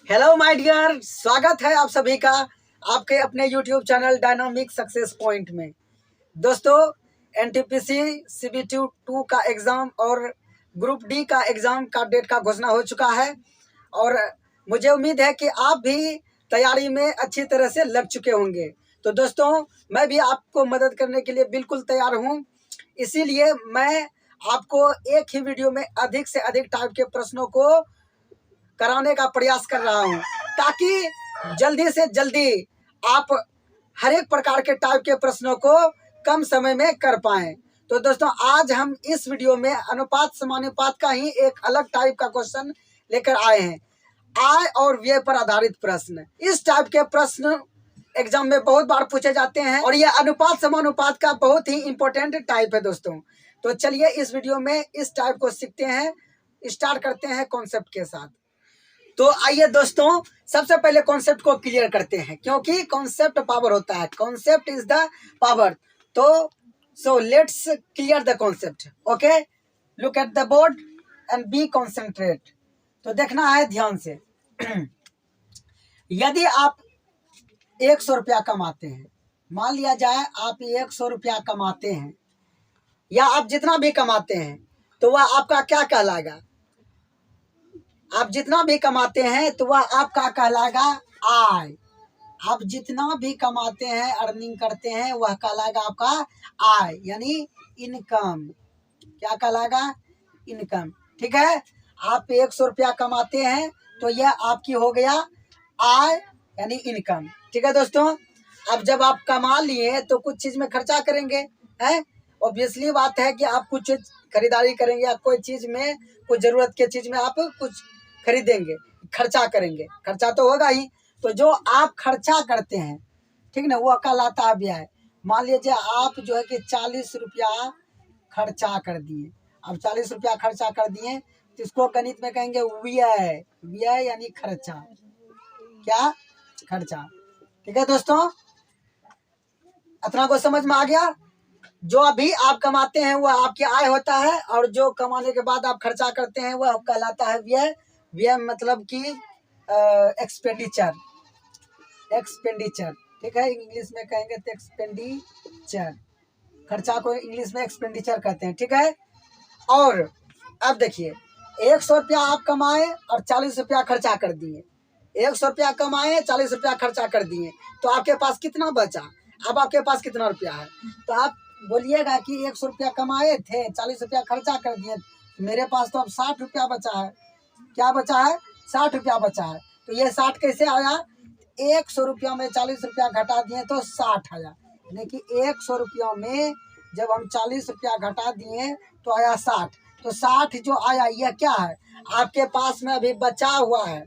Hello my dear, स्वागत है आप सभी का आपके अपने YouTube channel dynamic success point में। दोस्तों, एनटीपीसी सीबीटी 2 का एग्ज़ाम और ग्रुप डी का एग्ज़ाम का डेट का घोषणा हो चुका है और मुझे उम्मीद है कि आप भी तैयारी में अच्छी तरह से लग चुके होंगे। तो दोस्तों, मैं भी आपको मदद करने के लिए बिल्कुल तैयार हूँ। इसीलिए मैं आपको एक ही वीडियो में अधिक से अधिक टाइप के प्रश्नों को कराने का प्रयास कर रहा हूं, ताकि जल्दी से जल्दी आप हर एक प्रकार के टाइप के प्रश्नों को कम समय में कर पाएं। तो दोस्तों, आज हम इस वीडियो में अनुपात समानुपात का ही एक अलग टाइप का क्वेश्चन लेकर आए हैं। आय और व्यय पर आधारित प्रश्न। इस टाइप के प्रश्न एग्जाम में बहुत बार पूछे जाते हैं और यह अनुपात समानुपात का बहुत ही इंपॉर्टेंट टाइप है दोस्तों। तो चलिए इस वीडियो में इस टाइप को सीखते हैं। स्टार्ट करते हैं कॉन्सेप्ट के साथ। तो आइए दोस्तों, सबसे पहले कॉन्सेप्ट को क्लियर करते हैं, क्योंकि कॉन्सेप्ट पावर होता है। Concept is the power. तो so let's clear the concept. Okay, look at the board and be concentrate. तो देखना है ध्यान से। यदि आप 100 रुपया कमाते हैं, मान लिया जाए आप 100 रुपया कमाते हैं, या आप जितना भी कमाते हैं, तो वह आपका क्या कहलाएगा? आप जितना भी कमाते हैं तो वह आपका कहलाएगा आय। आप जितना भी कमाते हैं, अर्निंग करते हैं, वह कहलाएगा आपका आय, यानी इनकम। क्या कहलाएगा? इनकम। ठीक है, आप 100 रुपया कमाते हैं तो यह आपकी हो गया आय, यानी इनकम। ठीक है दोस्तों, अब जब आप कमा लिए तो कुछ चीज में खर्चा करेंगे, है ऑब्वियसली बात है कि आप कुछ खरीदारी करेंगे या कोई चीज में, कुछ जरूरत के चीज में आप कुछ खरीदेंगे, खर्चा करेंगे। खर्चा तो होगा ही। तो जो आप खर्चा करते हैं, ठीक ना, वो कहलाता है व्यय। मान लीजिए आप जो है कि 40 रुपया खर्चा कर दिए। अब 40 रुपया खर्चा कर दिए तो इसको गणित में कहेंगे व्यय। व्यय यानी खर्चा। क्या? खर्चा। ठीक है दोस्तों, इतना को समझ में आ गया? जो अभी आप कमाते हैं वह आपकी आय होता है, और जो कमाने के बाद आप खर्चा करते हैं वह कहलाता है व्यय। व्यय मतलब कि एक्सपेंडिचर। एक्सपेंडिचर, ठीक है, इंग्लिश में कहेंगे तो एक्सपेंडिचर। खर्चा को इंग्लिश में एक्सपेंडिचर कहते हैं। ठीक है, और अब देखिए, 100 रुपया आप कमाए और 40 रुपया खर्चा कर दिए। 100 रुपया कमाए, 40 रुपया खर्चा कर दिए, तो आपके पास कितना बचा? अब आपके पास कितना रुपया है? तो आप बोलिएगा कि 100 रुपया कमाए थे, 40 रुपया खर्चा कर दिए, मेरे पास तो अब 60 रुपया बचा है। क्या बचा है? 60 रुपया बचा है। तो ये 60 कैसे आया? 100 रुपया में 40 रुपया घटा दिए तो 60 आया। यानी कि 100 रुपया में जब हम 40 रुपया घटा दिए तो आया 60। तो 60 जो आया यह क्या है? आपके पास में अभी बचा हुआ है।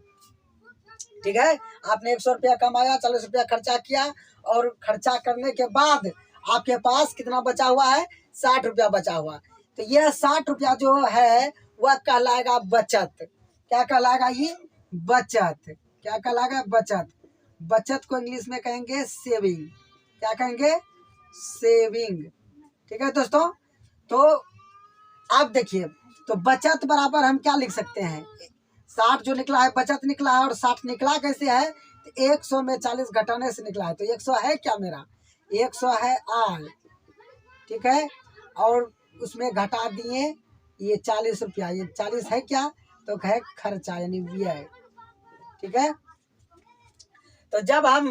ठीक है, आपने 100 रुपया कमाया, 40 रुपया खर्चा किया, और खर्चा करने के बाद आपके पास कितना बचा हुआ है? 60 रुपया बचा हुआ। तो यह 60 रुपया जो है वह कहलाएगा बचत। क्या कहलाएगा? ये बचत। क्या कहलाएगा? बचत। बचत को इंग्लिश में कहेंगे सेविंग। क्या कहेंगे? सेविंग। ठीक है दोस्तों, तो आप देखिए, तो बचत बराबर हम क्या लिख सकते हैं? 60 जो निकला है बचत निकला है, और 60 निकला कैसे है? तो 100 में 40 घटाने से निकला है। तो 100 है क्या मेरा? 100 है आय। ठीक है, और उसमें घटा दिए ये 40 रुपया। ये 40 है क्या? तो है खर्चा, यानी व्यय। ठीक है, तो जब हम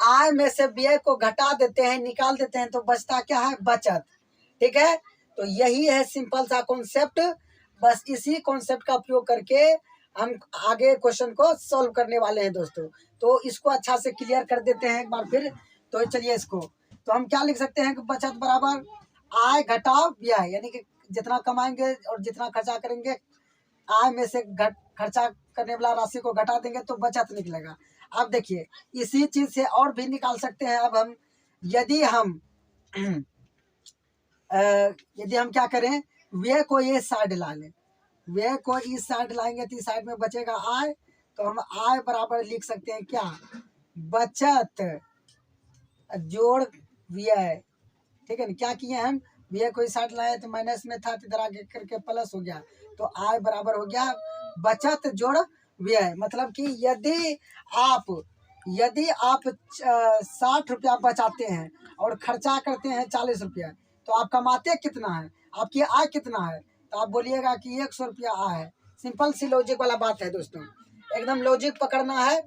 आय में से व्यय को घटा देते हैं, निकाल देते हैं, तो बचता क्या है? बचत। ठीक है, तो यही है सिंपल सा कॉन्सेप्ट। बस इसी कॉन्सेप्ट का उपयोग करके हम आगे क्वेश्चन को सॉल्व करने वाले हैं दोस्तों। तो इसको अच्छा से क्लियर कर देते हैं एक बार फिर। तो चलिए इसको, तो हम क्या लिख सकते हैं कि बचत बराबर आय घटाव व्यय, यानी कि जितना कमाएंगे और जितना खर्चा करेंगे, आय में से खर्चा करने वाला राशि को घटा देंगे तो बचत निकलेगा। अब देखिए, इसी चीज से और भी निकाल सकते हैं। अब हम यदि हम क्या करें, व्यय को ये साइड ला लें, व्यय को इस साइड लाएंगे तो इस साइड में बचेगा आय। तो हम आय बराबर लिख सकते हैं क्या? बचत जोड़ व्यय। ठीक है ना, क्या किए हम? व्यय को इस साइड लाए तो माइनस में था, तो इधर आगे करके प्लस हो गया। तो आय बराबर हो गया बचत जोड़ व्यय, मतलब कि यदि आप 60 रुपया बचाते हैं और खर्चा करते हैं 40 रुपया, तो आप कमाते कितना है, आपकी आय कितना है, तो आप बोलिएगा कि 100 रुपया आय है। सिंपल सी लॉजिक वाला बात है दोस्तों, एकदम लॉजिक पकड़ना है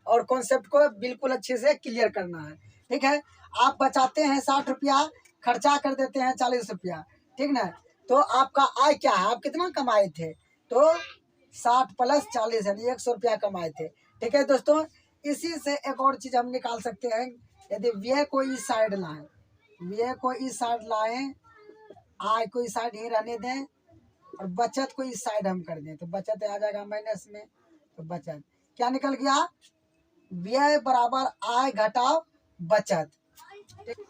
और कॉन्सेप्ट को बिल्कुल अच्छे से क्लियर करना है। ठीक है, आप बचाते हैं 60 रुपया, खर्चा कर देते हैं 40 रुपया, ठीक ना, तो आपका आय क्या है, आप कितना कमाए थे, तो 60 प्लस 40 यानी 100 रुपया कमाए थे। ठीक है दोस्तों, इसी से एक और चीज हम निकाल सकते हैं, यदि व्यय को इस साइड लाएं, व्यय को इस साइड लाएं, आय को इस साइड ही रहने दें और बचत को इस साइड हम कर दें, तो बचत आ जाएगा माइनस में, तो बचत क्या निकल गया, व्यय बराबर आय घटाव बचत।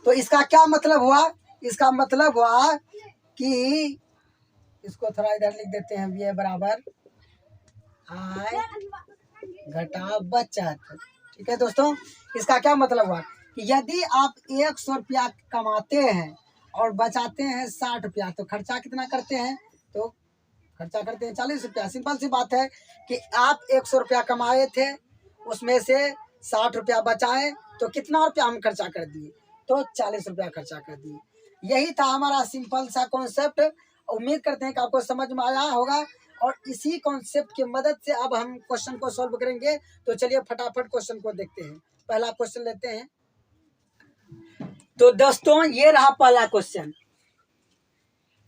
तो इसका क्या मतलब हुआ, इसका मतलब हुआ कि इसको थोड़ा इधर लिख देते हैं, व्यय बराबर आय घटाव बचत। ठीक है दोस्तों, इसका क्या मतलब हुआ कि यदि आप 100 रुपया कमाते हैं और बचाते हैं 60 रुपया, तो खर्चा कितना करते हैं, तो खर्चा करते हैं 40 रुपया। सिंपल सी बात है कि आप 100 रुपया कमाए थे, उसमें से 60 रुपया बचाए, तो कितना रुपया हम खर्चा कर दिए, तो 40 रुपया खर्चा कर दिए। यही था हमारा सिंपल सा कॉन्सेप्ट। उम्मीद करते हैं कि आपको समझ में आया होगा और इसी कॉन्सेप्ट की मदद से अब हम क्वेश्चन को सॉल्व करेंगे। तो चलिए फटाफट क्वेश्चन को देखते हैं। पहला क्वेश्चन लेते हैं। तो दोस्तों ये रहा पहला क्वेश्चन,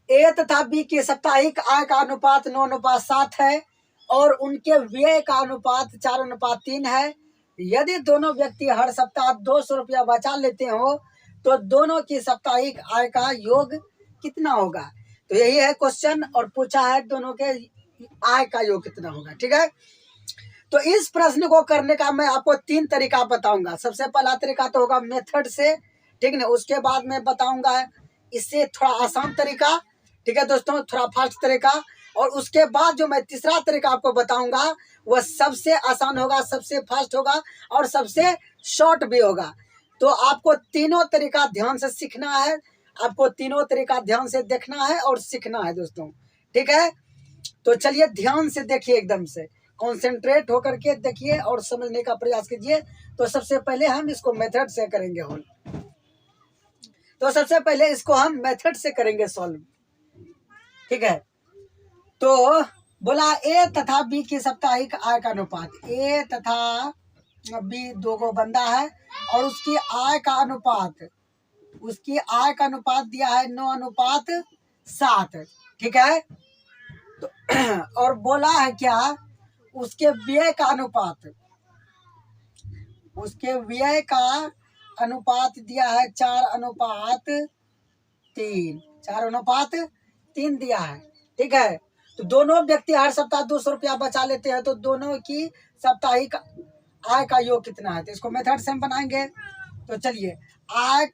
ए तथा बी के साप्ताहिक आय का अनुपात 9:7 है और उनके व्यय का अनुपात 4:3 है। यदि दोनों व्यक्ति हर सप्ताह 200 रुपया बचा लेते हो तो दोनों की साप्ताहिक आय का योग कितना होगा। तो यही है क्वेश्चन और पूछा है दोनों के आय का योग कितना होगा। ठीक है, तो इस प्रश्न को करने का मैं आपको 3 तरीका बताऊंगा। सबसे पहला तरीका तो होगा मेथड से, ठीक ना, उसके बाद मैं बताऊंगा इससे थोड़ा आसान तरीका, ठीक है दोस्तों, थोड़ा फास्ट तरीका, और उसके बाद जो मैं तीसरा तरीका आपको बताऊंगा वह सबसे आसान होगा, सबसे फास्ट होगा और सबसे शॉर्ट भी होगा। तो आपको तीनों तरीका ध्यान से सीखना है, आपको तीनों तरीका ध्यान से देखना है और सीखना है दोस्तों। ठीक है, तो चलिए ध्यान से देखिए, एकदम से कॉन्सेंट्रेट होकर के देखिए और समझने का प्रयास कीजिए। तो सबसे पहले हम इसको मेथड से करेंगे सॉल्व। तो सबसे पहले इसको हम मेथड से करेंगे सॉल्व। ठीक है, तो बोला ए तथा बी की साप्ताहिक आय का अनुपात, ए तथा बी दो गो बंदा है और उसकी आय का अनुपात दिया है 9:7। ठीक है, तो और बोला है क्या, उसके व्यय का अनुपात दिया है 4:3 दिया है। ठीक है, तो दोनों व्यक्ति हर सप्ताह 200 रुपया बचा लेते हैं तो दोनों की साप्ताहिक आय का योग कितना है। तो इसको मेथड से हम बनाएंगे। तो चलिए, आय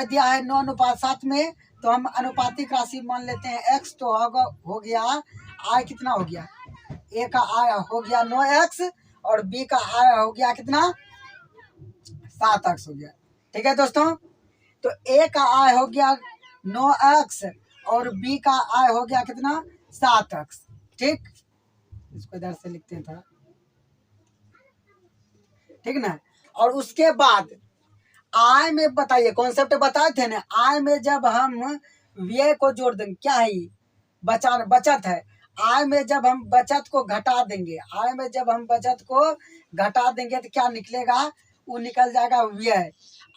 दिया है 9:7 में, तो हम अनुपातिक राशि मान लेते हैं x। तो हो गया आय कितना हो गया, ए का आय हो गया 9x और बी का आय हो गया कितना, 7x हो गया। ठीक है दोस्तों, तो ए का आय हो गया 9x और बी का आय हो गया कितना, 7x। ठीक, इसको इधर से लिखते हैं थोड़ा, ठीक ना। और उसके बाद आय में बताइए, कॉन्सेप्ट बताए थे ना, आय में जब हम व्यय को जोड़ देंगे, क्या है बचत है, आय में जब हम बचत को घटा देंगे, तो क्या निकलेगा, वो निकल जाएगा व्यय।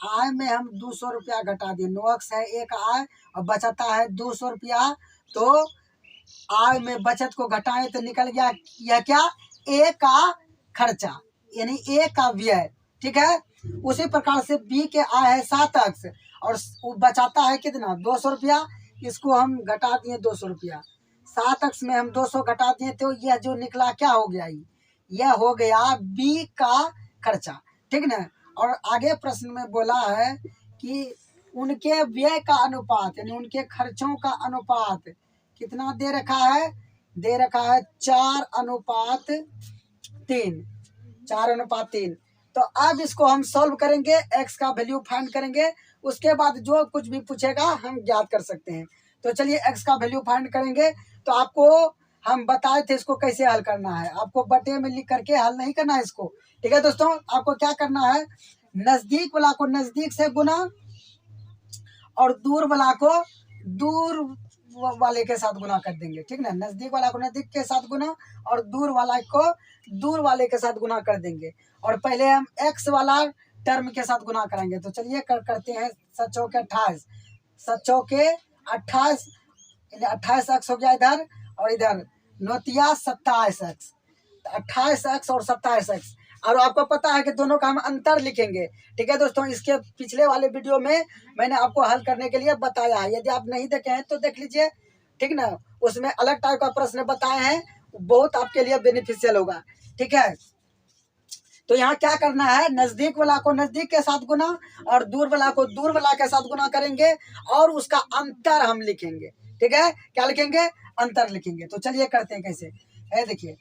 आय में हम 200 रुपया घटा दिए, 9x है एक आय और बचता है 200 रुपया, तो आय में बचत को घटाएं तो निकल गया यह क्या, ए का खर्चा यानी ए का व्यय। ठीक है, उसी प्रकार से बी के आय है 7x और बचाता है कितना, 200 रुपया, इसको हम घटा दिए 200 रुपया, 7x में हम 200 घटा दिए, तो यह जो निकला क्या हो गया, यह हो गया बी का खर्चा। ठीक ना, और आगे प्रश्न में बोला है कि उनके व्यय का अनुपात यानी उनके खर्चों का अनुपात कितना दे रखा है, 4:3। तो अब इसको हम सॉल्व करेंगे, x का वैल्यू फाइंड करेंगे, उसके बाद जो कुछ भी पूछेगा हम ज्ञात कर सकते हैं। तो चलिए x का वैल्यू फाइंड करेंगे। तो आपको हम बताए थे इसको कैसे हल करना है। आपको बटे में लिख करके हल नहीं करना है इसको, ठीक है दोस्तों। आपको क्या करना है, नजदीक वाला को नजदीक से गुना और दूर वाला को दूर वाले के साथ गुना कर देंगे, ठीक ना। नजदीक वाला को नजदीक के साथ गुना और दूर वाला को दूर वाले के साथ गुना कर देंगे। और पहले हम एक्स वाला टर्म के साथ गुना करेंगे। तो चलिए करते हैं। 7 चौके 28, 7 चौके 28, 28 एक्स हो गया इधर, और इधर नोतिया 27 एक्स, 28 एक्स और 27 एक्स। और आपको पता है कि दोनों का हम अंतर लिखेंगे, ठीक है दोस्तों। इसके पिछले वाले वीडियो में मैंने आपको हल करने के लिए बताया है, यदि आप नहीं देखे हैं तो देख लीजिए, ठीक ना। उसमें अलग टाइप का प्रश्न बताए हैं, बहुत आपके लिए बेनिफिशियल होगा, ठीक है। तो यहाँ क्या करना है, नजदीक वाला को नजदीक के साथ गुना और दूर वाला को दूर वाला के साथ गुना करेंगे और उसका अंतर हम लिखेंगे, ठीक है। क्या लिखेंगे, अंतर लिखेंगे। तो चलिए करते हैं कैसे, है देखिए।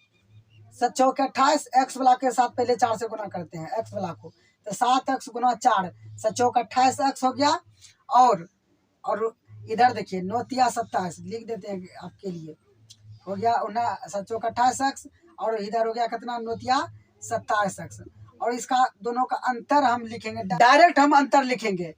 7 चौके 28, एक्स वाला के साथ पहले 4 से गुना करते हैं एक्स वाला को। तो 7 एक्स गुना 4, 7 चौके 28 एक्स हो गया। और इधर देखिए नोतिया 27 लिख देते हैं आपके लिए, हो गया 7 चौके 28 एक्स, और इधर हो गया कितना, नोतिया 27 एक्स। और इसका दोनों का अंतर हम लिखेंगे, डायरेक्ट हम अंतर लिखेंगे।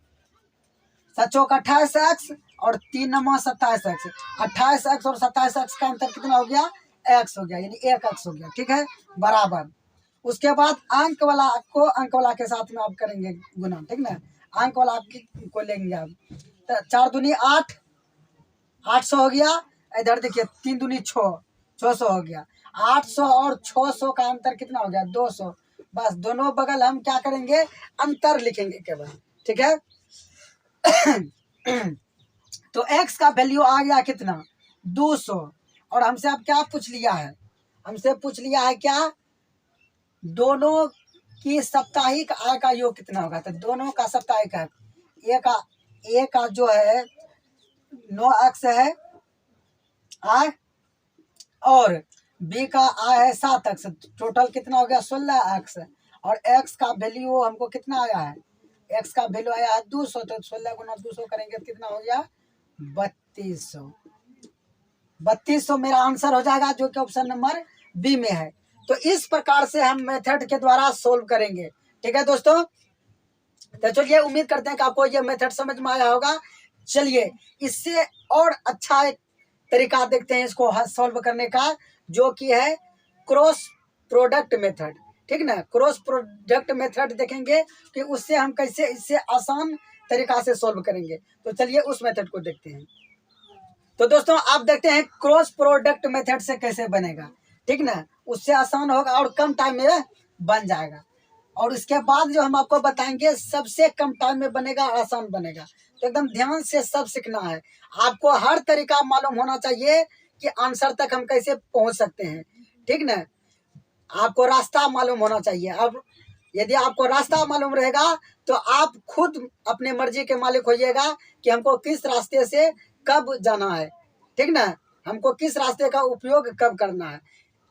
7 चौके 28 एक्स और 3 नमा 27 एक्स, 28 एक्स और 27 एक्स का अंतर कितना हो गया, एक्स हो गया, यानी 1 एक्स हो गया, ठीक है, बराबर। उसके बाद अंक वाला को अंक वाला के साथ में आप करेंगे गुना, ठीक ना। अंक वाला को लेंगे आप, तो 4 दूनी 8, 800 हो गया। इधर देखिए 3 दूनी 6, 600 हो गया। 800 और 600 का अंतर कितना हो गया, 200। बस दोनों बगल हम क्या करेंगे, अंतर लिखेंगे केवल, ठीक है। तो x का वैल्यू आ गया कितना, 200। और हमसे अब क्या पूछ लिया है, हमसे पूछ लिया है क्या, दोनों की साप्ताहिक आय का योग कितना होगा। तो दोनों का साप्ताहिक है, ए का जो है 9x है आय, और बी का आय है 7x, टोटल कितना हो गया, 16x। और x का वैल्यू हमको कितना आया है, x का वैल्यू आया है 200। तो 16 गुना 200 करेंगे तो कितना हो गया, 3200। 3200 मेरा आंसर हो जाएगा, जो कि ऑप्शन नंबर बी में है। तो इस प्रकार से हम मेथड के द्वारा सोल्व करेंगे, ठीक है दोस्तों। तो चलिए उम्मीद करते हैं कि आपको ये मेथड समझ में आया होगा। चलिए इससे और अच्छा एक तरीका देखते हैं इसको सॉल्व करने का, जो कि है क्रॉस प्रोडक्ट मेथड, ठीक ना। क्रॉस प्रोडक्ट मेथड देखेंगे कि उससे हम कैसे इससे आसान तरीका से सॉल्व करेंगे। तो चलिए उस मेथड को देखते हैं। तो दोस्तों आप देखते हैं क्रॉस प्रोडक्ट मेथड से कैसे बनेगा, ठीक ना। उससे आसान होगा और कम टाइम में बन जाएगा। और इसके बाद जो हम आपको बताएंगे सबसे कम टाइम में बनेगा, आसान बनेगा। तो एकदम ध्यान से सब सीखना है। आपको हर तरीका मालूम होना चाहिए कि आंसर तक हम कैसे पहुंच सकते हैं, ठीक ना। आपको रास्ता मालूम होना चाहिए। अब यदि आपको रास्ता मालूम रहेगा तो आप खुद अपने मर्जी के मालिक होइएगा कि हमको किस रास्ते से कब जाना है, ठीक ना। हमको किस रास्ते का उपयोग कब करना है,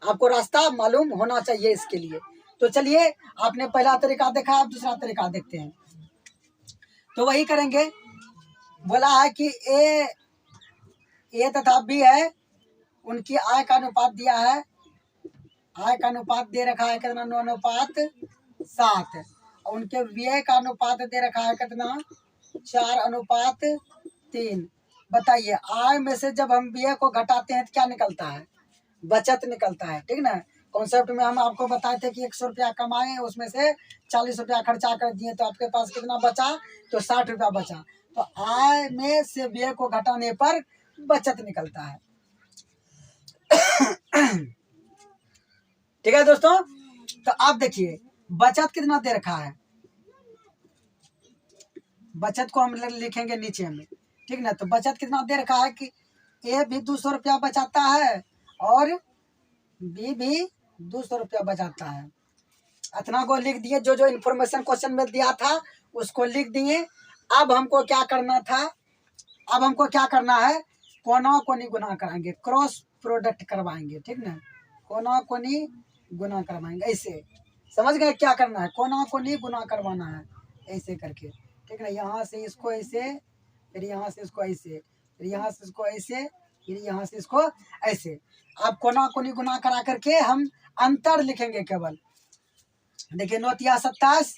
आपको रास्ता मालूम होना चाहिए इसके लिए। तो चलिए आपने पहला तरीका देखा, आप दूसरा तरीका देखते हैं। तो वही करेंगे, बोला है कि ए तथा बी है, उनकी आय का अनुपात दिया है, आय का अनुपात दे रखा है कितना, 9:7। और उनके व्यय का अनुपात दे रखा है कितना, 4:3। बताइए आय में से जब हम व्यय को घटाते हैं तो क्या निकलता है, बचत निकलता है, ठीक ना। कॉन्सेप्ट में हम आपको बताए थे कि 100 रुपया कमाए, उसमें से 40 रुपया खर्चा कर दिए, तो आपके पास कितना बचा, तो 60 रुपया बचा। तो आय में से व्यय को घटाने पर बचत निकलता है। ठीक है दोस्तों। तो आप देखिए बचत कितना दे रखा है, बचत को हम लिखेंगे नीचे में, ठीक ना। तो बचत कितना दे रखा है कि ए भी 200 रुपया बचाता है और बी भी 200 रुपया बचाता है। इतना को लिख दिए, जो जो इन्फॉर्मेशन क्वेश्चन में दिया था उसको लिख दिए। अब हमको क्या करना था, अब हमको क्या करना है, कोना कोनी गुना कराएंगे, क्रॉस प्रोडक्ट करवाएंगे, ठीक ना। कोना कोनी गुना करवाएंगे, ऐसे समझ गए क्या करना है, कोना कोनी गुना करवाना है, ऐसे करके, ठीक ना। यहाँ से इसको ऐसे, फिर यहाँ से इसको ऐसे, फिर यहाँ से इसको ऐसे, फिर यहाँ से इसको ऐसे, अब कोना कोनी गुना करा करके हम अंतर लिखेंगे केवल। देखिए 9 तिया 27,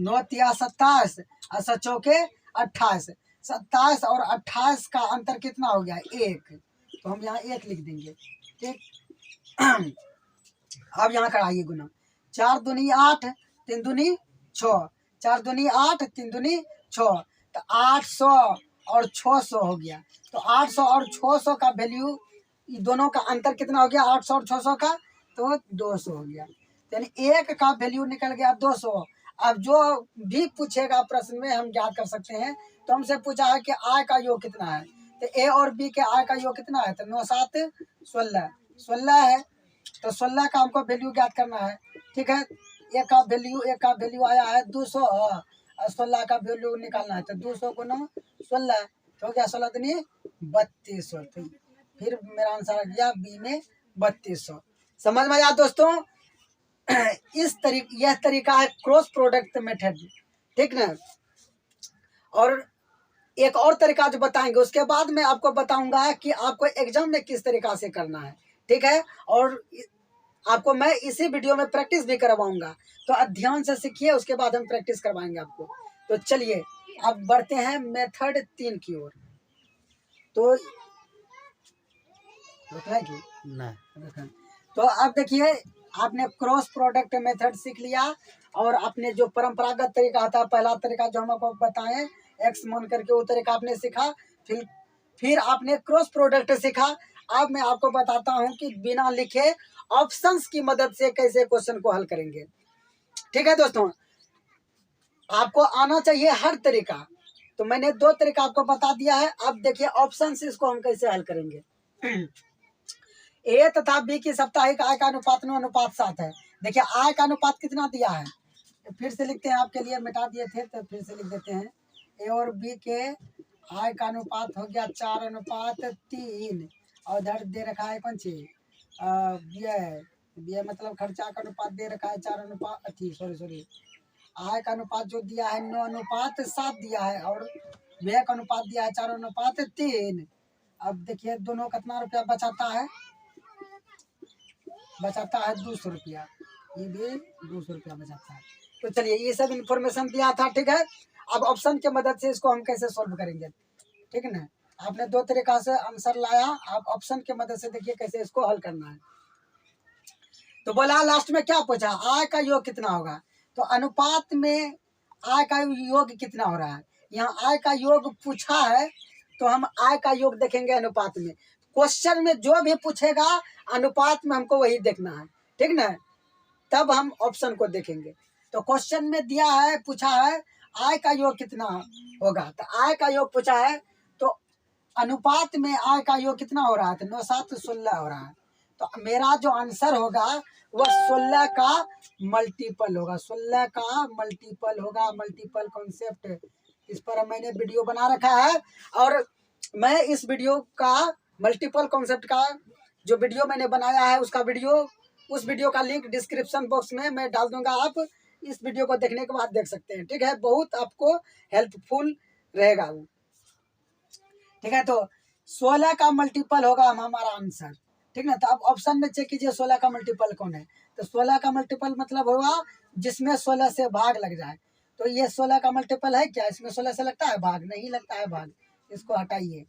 9 तिया 27, 8 चौके 28, 27 और 28 का अंतर कितना हो गया 1, तो हम यहाँ 1 लिख देंगे। ठीक, अब यहाँ कराइए गुना, 4 दूनी 8, 3 दूनी 6, 4 दूनी 8, 3 दूनी 6, तो 800 और 600 हो गया। तो 800 और 600 का वैल्यू, दोनों का अंतर कितना हो गया 800 और 600 का, तो 200 हो गया। यानी 1 का वैल्यू निकल गया 200। अब जो भी पूछेगा प्रश्न में हम ज्ञात कर सकते हैं। तो हमसे पूछा है कि आय का योग कितना है, तो ए और बी के आय का योग कितना है, तो 9 7 16, 16 है, तो 16 का हमको वैल्यू ज्ञात करना है। ठीक है, एक का वैल्यू आया है 200 और 16 का वैल्यू निकालना है, तो 200 गुना 16 तो हो गया 16 दूनी 3200। तो फिर मेरा आंसर आ गया बी में 3200। समझ में आया दोस्तों? यह तरीका है क्रॉस प्रोडक्ट मेथड। ठीक ना, और एक और तरीका जो बताएंगे उसके बाद मैं आपको बताऊंगा कि आपको एग्जाम में किस तरीका से करना है। ठीक है, और आपको मैं इसी वीडियो में प्रैक्टिस भी करवाऊंगा, तो ध्यान से सीखिए, उसके बाद हम प्रैक्टिस करवाएंगे आपको। तो चलिए अब बढ़ते हैं मेथड 3 की ओर। तो तो अब देखिए, आपने क्रॉस प्रोडक्ट मेथड सीख लिया, और आपने जो परंपरागत तरीका था, पहला तरीका जो हम आपको बताएं एक्स मान करके, वो तरीका आपने सीखा। फिर आपने क्रॉस प्रोडक्ट सीखा। अब मैं आपको बताता हूं कि बिना लिखे ऑप्शंस की मदद से कैसे क्वेश्चन को हल करेंगे। ठीक है दोस्तों, आपको आना चाहिए हर तरीका। तो मैंने 2 तरीका आपको बता दिया है। अब देखिए ऑप्शन से इसको हम कैसे हल करेंगे। ए तथा बी की साप्ताहिक आय का अनुपात 9:7 है। देखिए आय का अनुपात कितना दिया है, तो फिर से लिखते हैं, आपके लिए मिटा दिए थे तो फिर से लिख देते हैं। ए और बी के आय का अनुपात हो गया 4:3, और इधर दे रखा है कौन सी व्यय मतलब खर्चा का अनुपात दे रखा है 4:, आय का अनुपात जो दिया है 9:7 दिया है, और व्यय का अनुपात दिया है 4:3। अब देखिए दोनों कितना रुपया बचाता है 200 रुपया, ये भी 200 रुपया बचाता है। तो चलिए ये सब इन्फॉर्मेशन दिया था। ठीक है, अब ऑप्शन के मदद से इसको हम कैसे सॉल्व करेंगे। ठीक है ना, आपने 2 तरीका से आंसर लाया, आप ऑप्शन के मदद से देखिए कैसे इसको हल करना है। तो बोला लास्ट में क्या पूछा, आय का योग कितना होगा, तो अनुपात में आय का योग कितना हो रहा है। यहाँ आय का योग पूछा है, तो हम आय का योग देखेंगे अनुपात में। क्वेश्चन में जो भी पूछेगा अनुपात में हमको वही देखना है। ठीक ना, तब हम ऑप्शन को देखेंगे। तो क्वेश्चन में दिया है, पूछा है आय का योग कितना होगा, तो आय का योग पूछा है, तो अनुपात में आय का योग कितना हो रहा है, तो 9 7 16 हो रहा है। तो मेरा जो आंसर होगा वह 16 का मल्टीपल होगा, 16 का मल्टीपल होगा। मल्टीपल कॉन्सेप्ट, इस पर मैंने वीडियो बना रखा है, और मैं इस वीडियो का मल्टीपल कॉन्सेप्ट का जो वीडियो मैंने बनाया है उस वीडियो का लिंक डिस्क्रिप्शन बॉक्स में मैं डाल दूंगा। आप इस वीडियो को देखने के बाद देख सकते हैं। ठीक है, बहुत आपको हेल्पफुल रहेगा वो। ठीक है, तो 16 का मल्टीपल होगा हमारा आंसर। ठीक ना, तो अब ऑप्शन में चेक कीजिए 16 का मल्टीपल कौन है, तो 16 का मल्टीपल मतलब होगा जिसमें 16 से भाग लग जाए। तो ये 16 का मल्टीपल है क्या, इसमें 16 से लगता है भाग, नहीं लगता है भाग, इसको हटाइए।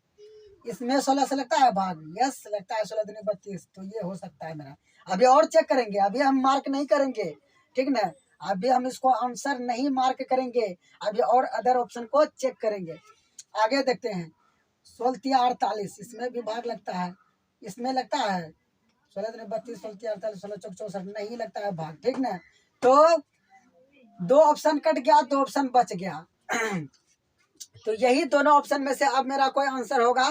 इसमें 16 से लगता है भाग, यस लगता है, 16 दूनी 32, तो ये हो सकता है मेरा। अभी और चेक करेंगे, अभी हम मार्क नहीं करेंगे। ठीक ना, अभी हम इसको आंसर नहीं मार्क करेंगे, अभी और अदर ऑप्शन को चेक करेंगे। आगे देखते हैं, 16 48, इसमें भी भाग लगता है, इसमें लगता है 16 दूनी 32, 16 48, 16 चौक 64, नहीं लगता है भाग। ठीक ना, तो 2 ऑप्शन कट गया, 2 ऑप्शन बच गया। तो यही दोनों ऑप्शन में से अब मेरा कोई आंसर होगा।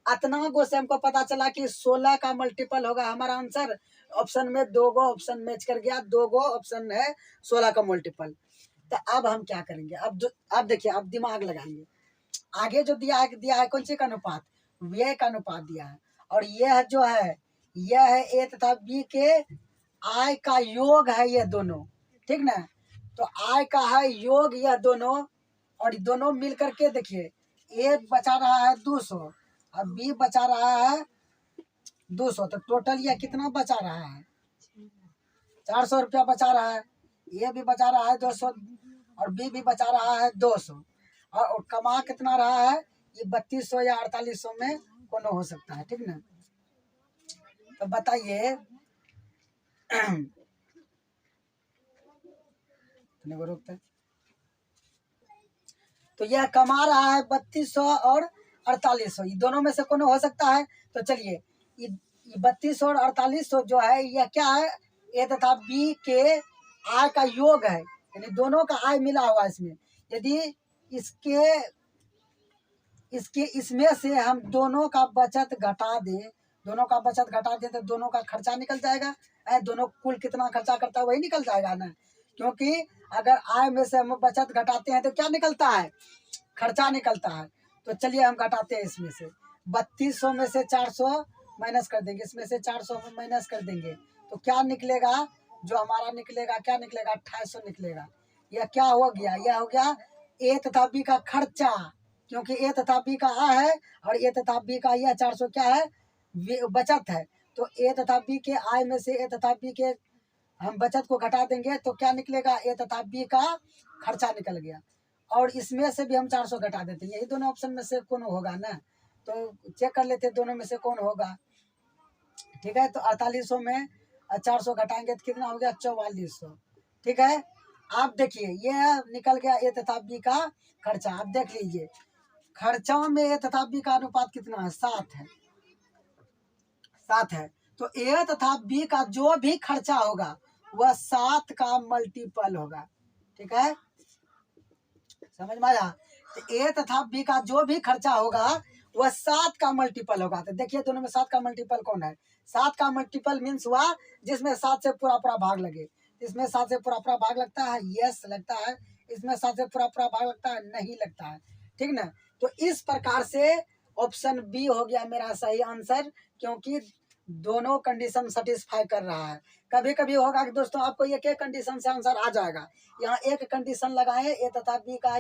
इतना गो से हमको पता चला कि 16 का मल्टीपल होगा हमारा आंसर। ऑप्शन में 2 गो ऑप्शन मैच कर गया, 2 गो ऑप्शन है 16 का मल्टीपल। तो अब हम क्या करेंगे, अब देखिए, अब दिमाग लगाएंगे। आगे जो दिया है कौन सी का अनुपात, व्यय का अनुपात दिया है, और यह जो है यह है ए तथा बी के आय का योग है, ये दोनों। ठीक ना, तो आय का है योग यह दोनों, और दोनों मिल करके देखिए ए बचा रहा है 200, अब बी बचा रहा है 200, तो टोटल यह कितना बचा रहा है? 400 रुपया बचा रहा है। ये भी बचा रहा है 200 और बी भी बचा रहा है 200। और कमा कितना रहा है? ये 3200 या 4800 में कोनो हो सकता है, ठीक ना। तो बताइए रोकते, तो यह कमा रहा है 3200 और 4800, ये दोनों में से कोनो हो सकता है। तो चलिए ये 3200 और 4800 जो है यह क्या है? ए तथा बी के आय का योग है, यानी दोनों का आय मिला हुआ है इसमें। यदि इसके इसमें से हम दोनों का बचत घटा दें, तो दोनों का खर्चा निकल जाएगा। दोनों कुल कितना खर्चा करता है वही निकल जाएगा ना, क्योंकि अगर आय में से हम बचत घटाते हैं तो क्या निकलता है? खर्चा निकलता है। तो चलिए हम घटाते हैं इसमें से 3200 में से 400 माइनस कर देंगे, इसमें से 400 माइनस कर देंगे, तो क्या निकलेगा? जो हमारा निकलेगा, क्या निकलेगा? 2800 निकलेगा। यह क्या हो गया? यह हो गया ए तथा बी का खर्चा, क्योंकि ए तथा बी का आय है और ए तथा बी का यह 400 क्या है? बचत है। तो ए तथा बी के आय में से ए तथा बी के हम बचत को घटा देंगे तो क्या निकलेगा? ए तथा बी का खर्चा निकल गया। और इसमें से भी हम 400 घटा देते हैं, यही दोनों ऑप्शन में से कौन होगा ना। तो चेक कर लेते हैं दोनों में से कौन होगा, ठीक है। तो 4800 में 400 घटाएंगे तो कितना हो गया? 4400, ठीक है। आप देखिए ये निकल गया ए तथा बी का खर्चा। आप देख लीजिए खर्चों में ए तथा बी का अनुपात कितना है? 7 है, 7 है। तो ए तथा बी का जो भी खर्चा होगा वह 7 का मल्टीपल होगा, ठीक है, समझ में आया। तो ए तथा बी का जो भी खर्चा होगा वह 7 का मल्टीपल होगा। तो देखिए दोनों में 7 का मल्टीपल कौन है? 7 का मल्टीपल मीन्स हुआ जिसमें 7 से पूरा पूरा भाग लगे। इसमें 7 से पूरा पूरा भाग लगता है, यस लगता है। इसमें 7 से पूरा पूरा भाग लगता है, नहीं लगता है, ठीक ना। तो इस प्रकार से ऑप्शन बी हो गया मेरा सही आंसर, क्योंकि दोनों कंडीशन सेटिस्फाई कर रहा है। कभी कभी होगा कि दोस्तों आपको एक एक कंडीशन से आंसर आ जाएगा, यहाँ एक कंडीशन लगाए ए तथा बी का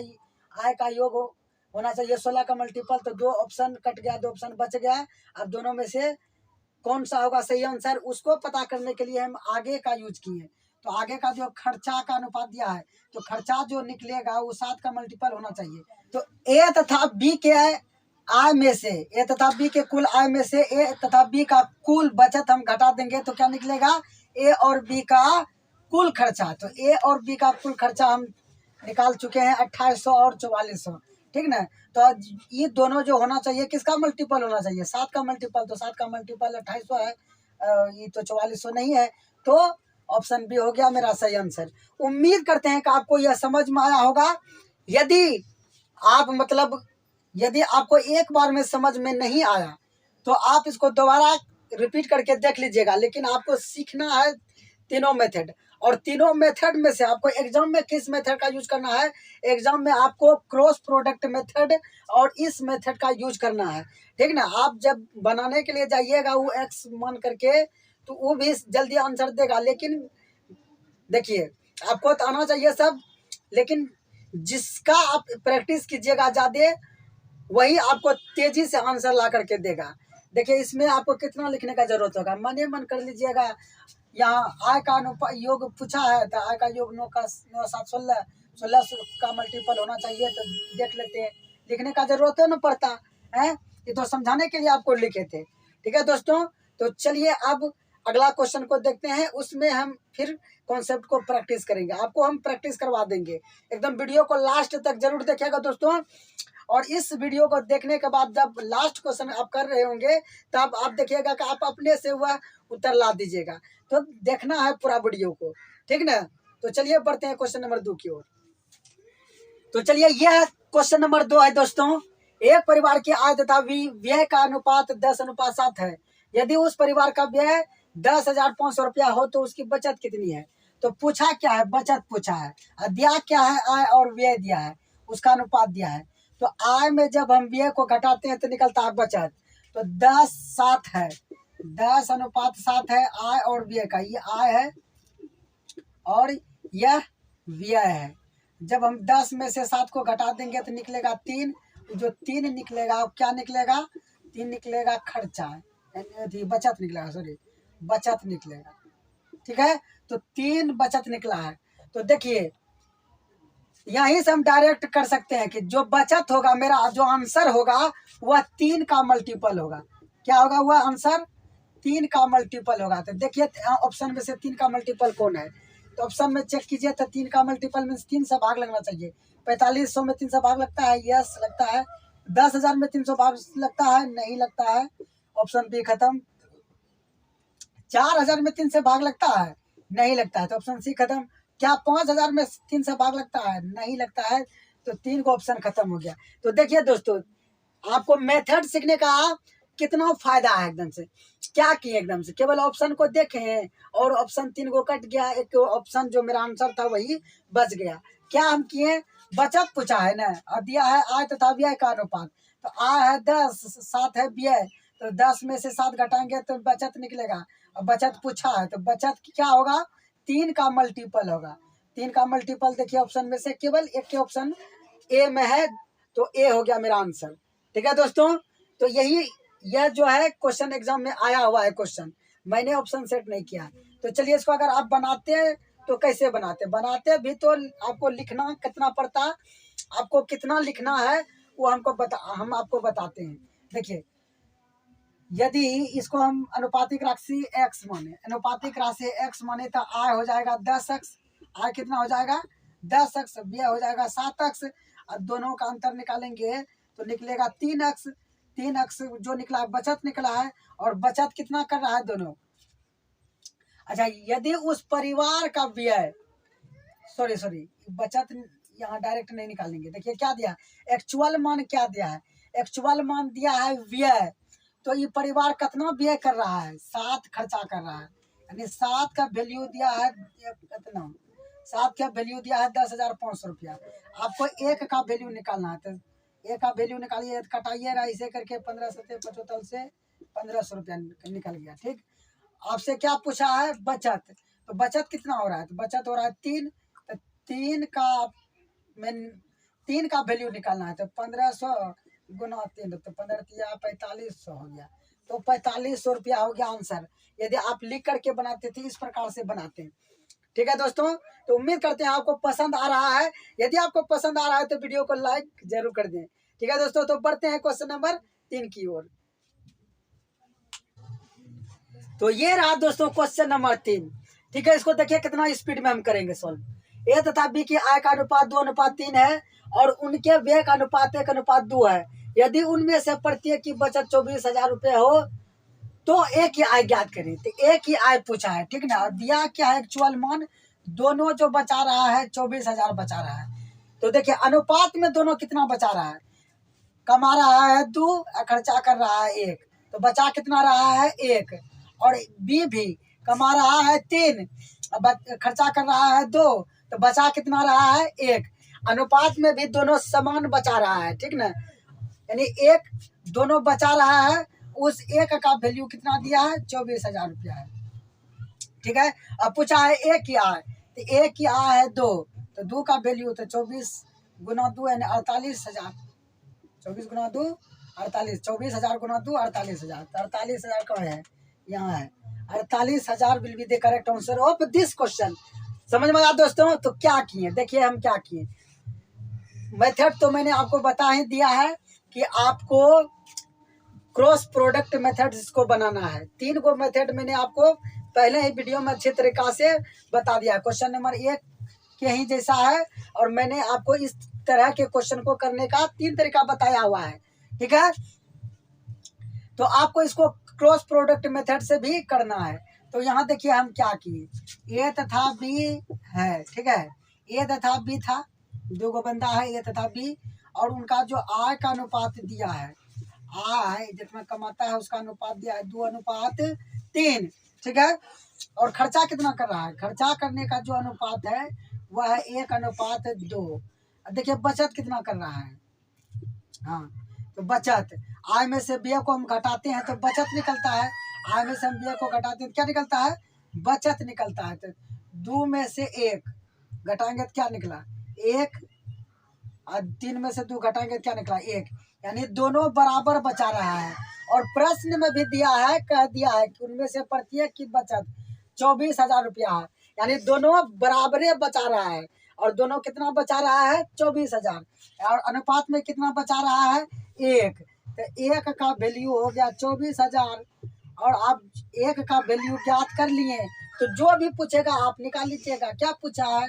आय का योग होना चाहिए 16 का मल्टीपल, तो 2 ऑप्शन कट गया, 2 ऑप्शन बच गया। अब दोनों में से कौन सा होगा सही आंसर, उसको पता करने के लिए हम आगे का यूज किए। तो आगे का जो खर्चा का अनुपात दिया है, तो खर्चा जो निकलेगा वो 7 का मल्टीपल होना चाहिए। तो ए तथा बी के आय में से, ए तथा बी के कुल आय में से ए तथा बी का कुल बचत हम घटा देंगे तो क्या निकलेगा? ए और बी का कुल खर्चा। तो ए और बी का कुल खर्चा हम निकाल चुके हैं 2800 और 4400, ठीक ना। तो ये दोनों जो होना चाहिए किसका मल्टीपल होना चाहिए? 7 का मल्टीपल। तो 7 का मल्टीपल 2800 है, ये तो 4400 नहीं है। तो ऑप्शन बी हो गया मेरा सही आंसर। उम्मीद करते हैं कि आपको यह समझ में आया होगा। यदि आपको एक बार में समझ में नहीं आया तो आप इसको दोबारा रिपीट करके देख लीजिएगा, लेकिन आपको सीखना है तीनों मेथड, और तीनों मेथड में से आपको एग्जाम में किस मेथड का यूज करना है? एग्जाम में आपको क्रॉस प्रोडक्ट मेथड और इस मेथड का यूज करना है, ठीक ना। आप जब बनाने के लिए जाइएगा वो एक्स मान करके, तो वो भी जल्दी आंसर देगा, लेकिन देखिए आपको तो आना चाहिए सब, लेकिन जिसका आप प्रैक्टिस कीजिएगा ज़्यादा वही आपको तेजी से आंसर ला करके देगा। देखिए इसमें आपको कितना लिखने का जरूरत होगा, मन ही मन कर लीजिएगा। यहाँ आय का योग पूछा है, तो आय का योग 9 का 9 7 16, 16 का मल्टीपल होना चाहिए, तो देख लेते हैं। लिखने का जरूरत न पड़ता है, ये तो समझाने के लिए आपको लिखे थे, ठीक है दोस्तों। तो चलिए अब अगला क्वेश्चन को देखते हैं, उसमें हम फिर कॉन्सेप्ट को प्रैक्टिस करेंगे, आपको हम प्रैक्टिस करवा देंगे। एकदम वीडियो को लास्ट तक जरूर देखिएगा दोस्तों। और इस वीडियो को देखने के बाद जब लास्ट क्वेश्चन आप कर रहे होंगे तब आप देखिएगा कि आप अपने से वह उत्तर ला दीजिएगा। तो देखना है पूरा वीडियो को, ठीक ना। तो चलिए बढ़ते हैं क्वेश्चन नंबर 2 की ओर। तो चलिए यह क्वेश्चन नंबर 2 है दोस्तों। एक परिवार की आय तथा व्यय का अनुपात 10:7 है। यदि उस परिवार का व्यय 10,500 रुपया हो तो उसकी बचत कितनी है? तो पूछा क्या है? बचत पूछा है, दिया क्या है? आय और व्यय दिया है, उसका अनुपात दिया है। तो आय में जब हम व्यय को घटाते हैं तो निकलता है बचत। तो 10:7 है, 10:7 है आय और व्यय का। ये आय है और यह व्यय है। जब हम 10 में से 7 को घटा देंगे तो निकलेगा 3, जो 3 निकलेगा क्या निकलेगा? तीन निकलेगा खर्चा, यानी बचत निकलेगा, सॉरी बचत निकलेगा। ठीक है, तो तीन बचत निकला है। तो देखिए यहीं से हम डायरेक्ट कर सकते हैं कि जो बचत होगा, मेरा जो आंसर होगा वह तीन का मल्टीपल होगा। क्या होगा वह आंसर? तीन का मल्टीपल होगा। तो देखिए ऑप्शन में से तीन का मल्टीपल कौन है, तो ऑप्शन में चेक कीजिए। तो तीन का मल्टीपल मीन्स 3 से भाग लगना चाहिए। 4500 में 3 से भाग लगता है, यस लगता है। 10,000 में 300 भाग लगता है, नहीं लगता है, ऑप्शन बी खत्म। 4,000 में 3 से भाग लगता है, नहीं लगता है, तो ऑप्शन सी खत्म। क्या 5,000 में 3 से भाग लगता है, नहीं लगता है, तो 3 को ऑप्शन खत्म हो गया। तो देखिए दोस्तों, आपको मेथड सीखने का कितना फायदा है। एकदम से क्या किए, एकदम से केवल ऑप्शन को देखे और ऑप्शन 3 को कट गया, एक ऑप्शन जो मेरा आंसर था वही बच गया। क्या हम किए, बचत पूछा है ना, और दिया है आय तथा व्यय का अनुपात। तो आय है 10, 7 है व्यय, तो 10 में से 7 घटाएंगे तो बचत निकलेगा। और बचत पूछा है तो बचत क्या होगा, 3 का मल्टीपल होगा। 3 का मल्टीपल देखिए ऑप्शन में से केवल एक के ऑप्शन ए में है, तो ए हो गया मेरा आंसर। ठीक है दोस्तों, तो यह जो है क्वेश्चन एग्जाम में आया हुआ है क्वेश्चन, मैंने ऑप्शन सेट नहीं किया। तो चलिए इसको अगर आप बनाते तो कैसे बनाते भी तो आपको लिखना कितना पड़ता, आपको कितना लिखना है वो हम आपको बताते हैं। देखिए यदि इसको हम अनुपातिक राशि x माने, अनुपातिक राशि x माने तो आय हो जाएगा 10x, आय कितना हो जाएगा 10x, व्यय हो जाएगा 7x, और दोनों का अंतर निकालेंगे तो निकलेगा 3x। 3x जो निकला है बचत निकला है, और बचत कितना कर रहा है दोनों। अच्छा, यदि उस परिवार का व्यय, सॉरी बचत यहाँ डायरेक्ट नहीं निकालेंगे। देखिए क्या दिया, एक्चुअल मान क्या दिया है, एक्चुअल मान दिया है व्यय। तो ये परिवार कितना व्यय कर रहा है, 7 खर्चा कर रहा है, यानी 7 का वैल्यू दिया है कितना, 7 का वैल्यू दिया है 10,500 रुपया। आपको एक का वैल्यू निकालना है, तो एक का वैल्यू निकालिए, कटाइएगा इसे करके 15 से 75 से 1,500 रुपया निकल गया। ठीक, आपसे क्या पूछा है, बचत। तो बचत कितना हो रहा है, तो बचत हो रहा है 3। तो 3 का वैल्यू निकालना है, तो 1,500 गुना 3, तो 15 या 4,500 हो गया। तो 4,500 रुपया हो गया आंसर, यदि आप लिख करके बनाते थे, इस प्रकार से बनाते हैं। ठीक है दोस्तों, तो उम्मीद करते हैं आपको पसंद आ रहा है। यदि आपको पसंद आ रहा है तो वीडियो को लाइक जरूर कर दें। ठीक है दोस्तों, तो बढ़ते हैं क्वेश्चन नंबर 3 की ओर। तो ये रहा दोस्तों क्वेश्चन नंबर 3। ठीक है, इसको देखिए कितना स्पीड में हम करेंगे सॉल्व। ए तथा बी की आय का अनुपात 2:3 है, और उनके व्यय का अनुपात 1:2 है। यदि उनमें से प्रत्येक की बचत 24,000 रुपये हो तो एक ही आय ज्ञात करें। तो एक ही आय पूछा है, ठीक ना, दिया क्या है एक्चुअल मान, दोनों जो बचा रहा है 24,000 बचा रहा है। तो देखिए अनुपात में दोनों कितना बचा रहा है, कमा रहा है 2, खर्चा कर रहा है 1, तो बचा कितना रहा है 1। और बी भी कमा रहा है 3, खर्चा कर रहा है 2, तो बचा कितना रहा है 1। अनुपात में भी दोनों समान बचा रहा है, ठीक ना, यानी एक दोनों बचा रहा है, उस एक का वैल्यू कितना दिया है 24,000 रुपया है। ठीक है, अब पूछा है एक की आय, तो एक की आय है 2, तो 2 का वैल्यू तो 24 गुना 2 यानी 48,000। 24 गुना 2 48, 24,000 गुना 2 48,000, तो 48,000 कहाँ है, यहाँ है। 48,000 will be the correct answer of this question. समझ में आया दोस्तों, तो क्या किए, देखिए हम क्या किए। मेथड तो मैंने आपको बता ही दिया है कि आपको क्रॉस प्रोडक्ट मेथड इसको बनाना है। 3 को मेथड मैंने आपको पहले ही वीडियो में अच्छी तरीका से बता दिया। क्वेश्चन नंबर 1 के ही जैसा है, और मैंने आपको इस तरह के क्वेश्चन को करने का 3 तरीका बताया हुआ है। ठीक है, तो आपको इसको क्रॉस प्रोडक्ट मेथड से भी करना है। तो यहाँ देखिए हम क्या किए, ए तथा बी है, ठीक है, ए तथा बी था, 2 गो बंदा है ए तथा बी, और उनका जो आय का अनुपात दिया है, आय जितना कमाता है उसका अनुपात दिया है 2:3। ठीक है, और खर्चा कितना कर रहा है, खर्चा करने का जो अनुपात है वह है 1:2। देखिए बचत कितना कर रहा है, हाँ, तो बचत, आय में से व्यय को हम घटाते हैं तो बचत निकलता है, आय में से हम व्यय को घटाते हैं तो क्या निकलता है, बचत निकलता है। तो 2 में से 1 घटाएंगे तो क्या निकला 1, और 3 में से 2 घटाएंगे तो क्या निकला 1, यानी दोनों बराबर बचा रहा है। और प्रश्न में भी दिया है, कह दिया है कि उनमें से प्रत्येक की बचत 24,000 रुपया है। यानी दोनों बराबरे बचा रहा है। और दोनों कितना बचा रहा है? 24,000। और अनुपात में कितना बचा रहा है? 1। तो 1 का वैल्यू हो गया 24,000। और आप 1 का वैल्यू ज्ञात कर लिए, तो जो भी पूछेगा आप निकाल लीजिएगा। क्या पूछा है?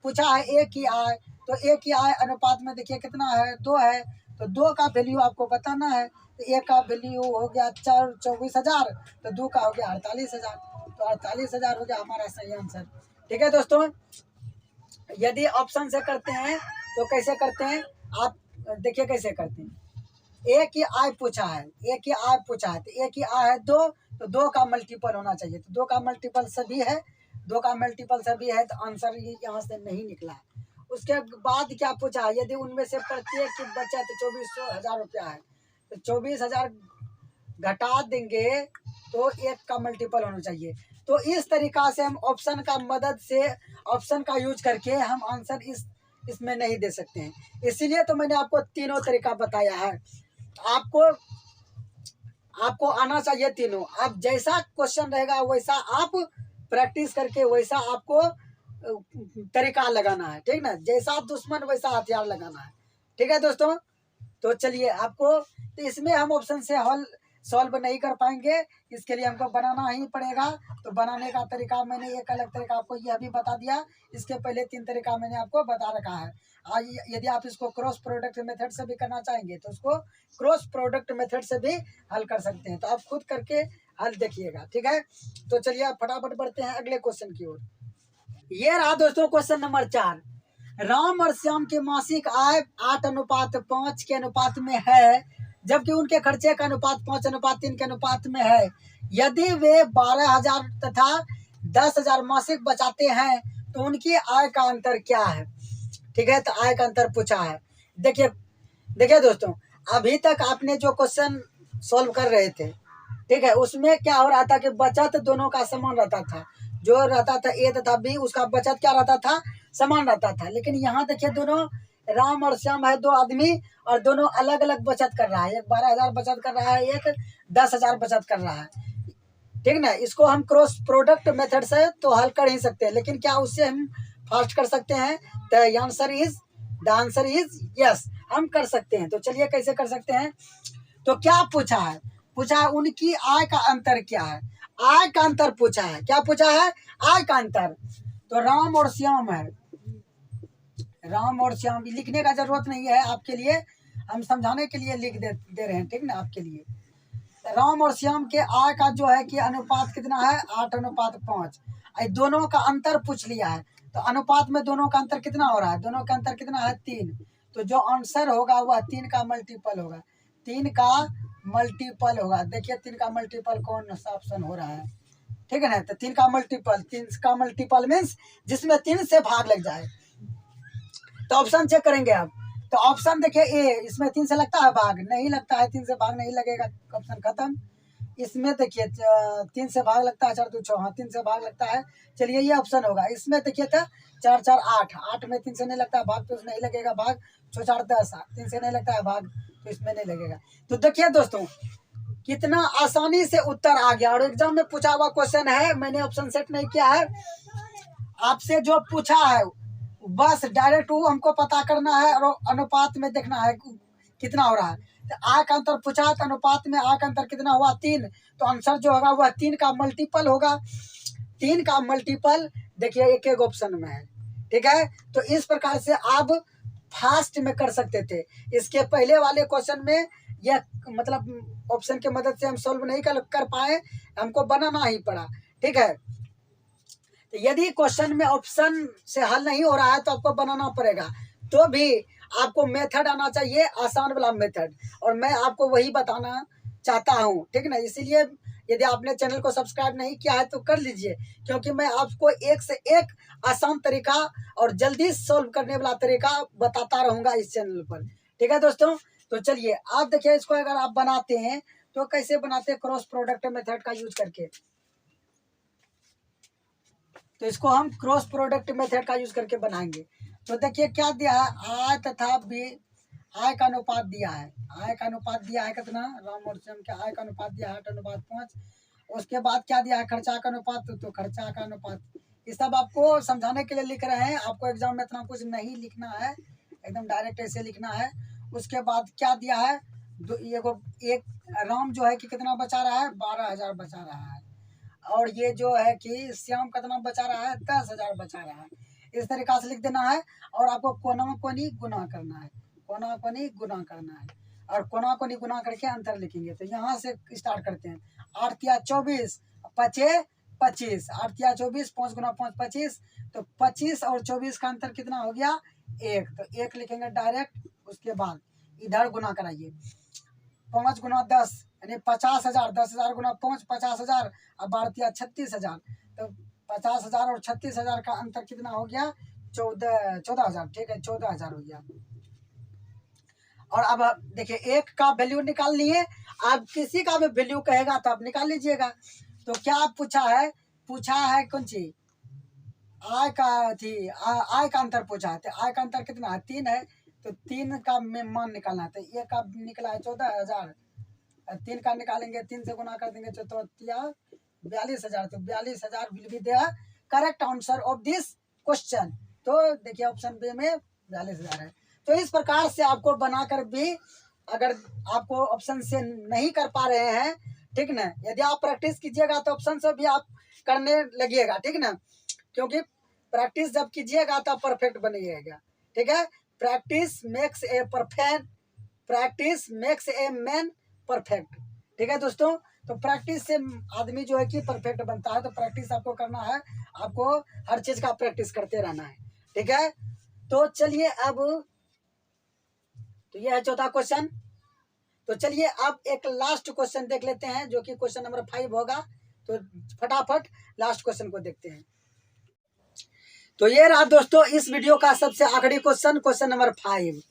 पूछा है A की आय। तो A की आय अनुपात में देखिए कितना है? 2 है। तो 2 का वैल्यू आपको बताना है। तो 1 का वैल्यू हो गया 24,000, तो 2 का हो गया 48,000। तो 48,000 हो गया हमारा सही आंसर। ठीक है दोस्तों, यदि ऑप्शन से करते हैं तो कैसे करते हैं आप देखिए कैसे करते हैं। ए की आय पूछा है, ए की आय पूछा है, तो ए की आय है 2, तो 2 का मल्टीपल होना चाहिए। तो 2 का मल्टीपल सभी है, 2 का मल्टीपल सभी है, तो आंसर ये यहाँ से नहीं निकला है। उसके बाद क्या पूछा है? यदि उनमें से प्रत्येक की बचत 24,000 रुपया है, तो 24,000 घटा देंगे तो 1 का मल्टीपल होना चाहिए। तो इस तरीका से हम ऑप्शन का मदद से, ऑप्शन का यूज करके हम आंसर इसमें नहीं दे सकते हैं। इसीलिए तो मैंने आपको तीनों तरीका बताया है। आपको आना चाहिए तीनों। आप जैसा क्वेश्चन रहेगा वैसा आप प्रैक्टिस करके वैसा आपको तरीका लगाना है। ठीक ना? जैसा दुश्मन वैसा हथियार लगाना है। ठीक है दोस्तों, तो चलिए आपको, तो इसमें हम ऑप्शन से हल सॉल्व नहीं कर पाएंगे, इसके लिए हमको बनाना ही पड़ेगा। तो बनाने का तरीका मैंने एक अलग तरीका आपको यह भी बता दिया। इसके पहले 3 तरीका मैंने आपको बता रखा है। आज यदि आप इसको क्रॉस प्रोडक्ट मेथड से भी करना चाहेंगे तो उसको क्रॉस प्रोडक्ट मेथड से भी हल कर सकते हैं। तो आप खुद करके हल देखिएगा। ठीक है, तो चलिए आप फटाफट बढ़ते हैं अगले क्वेश्चन की ओर। ये रहा दोस्तों क्वेश्चन नंबर 4। राम और श्याम की मासिक आय 8:5 के अनुपात में है, जबकि उनके खर्चे का अनुपात 5:3 के अनुपात में है। यदि वे 12,000 तथा 10,000 मासिक बचाते हैं तो उनकी आय का अंतर क्या है? ठीक है, तो आय का अंतर पूछा है। देखिए देखिए दोस्तों, अभी तक आपने जो क्वेश्चन सॉल्व कर रहे थे, ठीक है, उसमें क्या हो रहा था कि बचत दोनों का समान रहता था। जो रहता था ए तथा बी, उसका बचत क्या रहता था? समान रहता था। लेकिन यहाँ देखिए दोनों राम और श्याम है, 2 आदमी, और दोनों अलग अलग बचत कर रहा है। एक 12,000 बचत कर रहा है, एक 10,000 बचत कर रहा है। ठीक ना? इसको हम क्रॉस प्रोडक्ट मेथड से तो हल कर ही सकते हैं, लेकिन क्या उससे हम फास्ट कर सकते हैं? द आंसर इज यस, हम कर सकते हैं। तो चलिए कैसे कर सकते हैं। तो क्या पूछा है? पूछा है उनकी आय का अंतर क्या है? आय का अंतर पूछा है। क्या पूछा है? आय का अंतर। तो राम और श्याम है, राम और श्याम, लिखने का जरूरत नहीं है आपके लिए, हम समझाने के लिए लिख दे रहे हैं। ठीक ना? आपके लिए राम और श्याम के आय का जो है कि अनुपात कितना है? 8:5। दोनों का अंतर पूछ लिया है, तो अनुपात में दोनों का अंतर कितना हो रहा है? दोनों का अंतर कितना है? 3। तो जो आंसर होगा वह 3 का मल्टीपल होगा। 3 का मल्टीपल होगा। देखिए 3 का मल्टीपल कौन सा ऑप्शन हो रहा है? ठीक है ना? तो 3 का मल्टीपल मीन्स जिसमें 3 से भाग लग जाए। तो ऑप्शन चेक करेंगे आप। तो ऑप्शन देखिए ए, इसमें 3 से लगता है भाग? नहीं लगता है, 3 से भाग नहीं लगेगा, ऑप्शन खत्म। इसमें देखिए 3 से भाग लगता है, 4 2 6, हाँ 3 से भाग लगता है। चलिए ये ऑप्शन होगा। इसमें देखिए था 4 4 8, 8 में 3 से नहीं लगता है भाग, तो इसमें नहीं लगेगा भाग। 6 4 10, 3 से नहीं लगता है भाग, तो इसमें नहीं लगेगा। तो देखिए दोस्तों कितना आसानी से उत्तर आ गया, और एग्जाम में पूछा हुआ क्वेश्चन है, मैंने ऑप्शन सेट नहीं किया है। आपसे जो पूछा है बस डायरेक्ट वो हमको पता करना है, और अनुपात में देखना है कितना हो रहा है। तो आय का अंतर पूछा है, तो अनुपात में आय का अंतर कितना हुआ? 3। तो आंसर जो होगा वह 3 का मल्टीपल होगा। 3 का मल्टीपल देखिए एक एक ऑप्शन में है। ठीक है, तो इस प्रकार से आप फास्ट में कर सकते थे। इसके पहले वाले क्वेश्चन में यह मतलब ऑप्शन की मदद से हम सॉल्व नहीं कर पाए, हमको बनाना ही पड़ा। ठीक है, तो यदि क्वेश्चन में ऑप्शन से हल नहीं हो रहा है तो आपको बनाना पड़ेगा। तो भी आपको मेथड आना चाहिए, आसान वाला मेथड, और मैं आपको वही बताना चाहता हूँ। ठीक ना? इसीलिए यदि आपने चैनल को सब्सक्राइब नहीं किया है तो कर लीजिए, क्योंकि मैं आपको एक से एक आसान तरीका और जल्दी सॉल्व करने वाला तरीका बताता रहूँगा इस चैनल पर। ठीक है दोस्तों, तो चलिए आप देखिए इसको अगर आप बनाते हैं तो कैसे बनाते हैं? क्रॉस प्रोडक्ट मेथड का यूज करके। तो इसको हम क्रॉस प्रोडक्ट मेथड का यूज करके बनाएंगे। तो देखिए क्या दिया है, आय तथा बी, आय का अनुपात दिया है, आय का अनुपात दिया है कितना, राम और श्याम के आय का अनुपात दिया है 8:5। उसके बाद क्या दिया है, खर्चा का अनुपात, तो खर्चा का अनुपात। ये सब आपको समझाने के लिए लिख रहे हैं, आपको एग्जाम में इतना कुछ नहीं लिखना है, एकदम डायरेक्ट ऐसे लिखना है। उसके बाद क्या दिया है, एक राम जो है कि कितना बचा रहा है, 12,000 बचा रहा है, और ये जो है कि श्याम कितना बचा रहा है, 10,000 बचा रहा है। इस तरीका से लिख देना है। और आपको कोना कोनी गुना करना है, कोना कोनी गुना करना है, और कोना कोनी गुना करके अंतर लिखेंगे। तो यहाँ से स्टार्ट करते हैं। 8 तिया 24, 5 25, 8 तिया 24, 5 गुना 5 25, तो 25 और 24 का अंतर कितना हो गया, 1। तो 1 लिखेंगे डायरेक्ट। उसके बाद इधर गुना कराइए, 5 गुना 10 यानी 50,000, 10,000 गुना 5 50,000, अब 12 तिया 36,000। तो 50,000 और 36,000 का अंतर कितना हो गया, 14,000। ठीक है, 14,000 हो गया। और अब देखिए एक का वैल्यू निकाल लिए, अब किसी का भी वैल्यू कहेगा तो आप निकाल लीजिएगा। तो क्या पूछा है कौन सी, आय का थी, आय का अंतर पूछा है। तो आय का अंतर कितना है, 3 है। तो 3 का मान निकालना है। तो ये का निकला है 14,000, 3 का निकालेंगे, 3 से गुना कर देंगे, 42,000। तो 42,000 will be the correct answer of this question. तो देखिए ऑप्शन बी में 42,000 है। तो इस प्रकार से आपको बनाकर भी, अगर आपको ऑप्शन से नहीं कर पा रहे हैं, ठीक ना, यदि आप प्रैक्टिस कीजिएगा तो ऑप्शन से भी आप करने लगिएगा, ठीक ना, क्योंकि प्रैक्टिस जब कीजिएगा तब परफेक्ट बनिएगा। ठीक है, practice makes a perfect, practice makes a man perfect. ठीक है दोस्तों, तो प्रैक्टिस से आदमी जो है कि परफेक्ट बनता है। तो प्रैक्टिस आपको करना है, आपको हर चीज का प्रैक्टिस करते रहना है। ठीक है, तो चलिए अब, तो ये है चौथा क्वेश्चन। तो चलिए अब एक लास्ट क्वेश्चन देख लेते हैं, जो कि क्वेश्चन नंबर 5 होगा। तो फटाफट लास्ट क्वेश्चन को देखते हैं। तो ये रहा दोस्तों इस वीडियो का सबसे आखिरी क्वेश्चन, क्वेश्चन नंबर 5।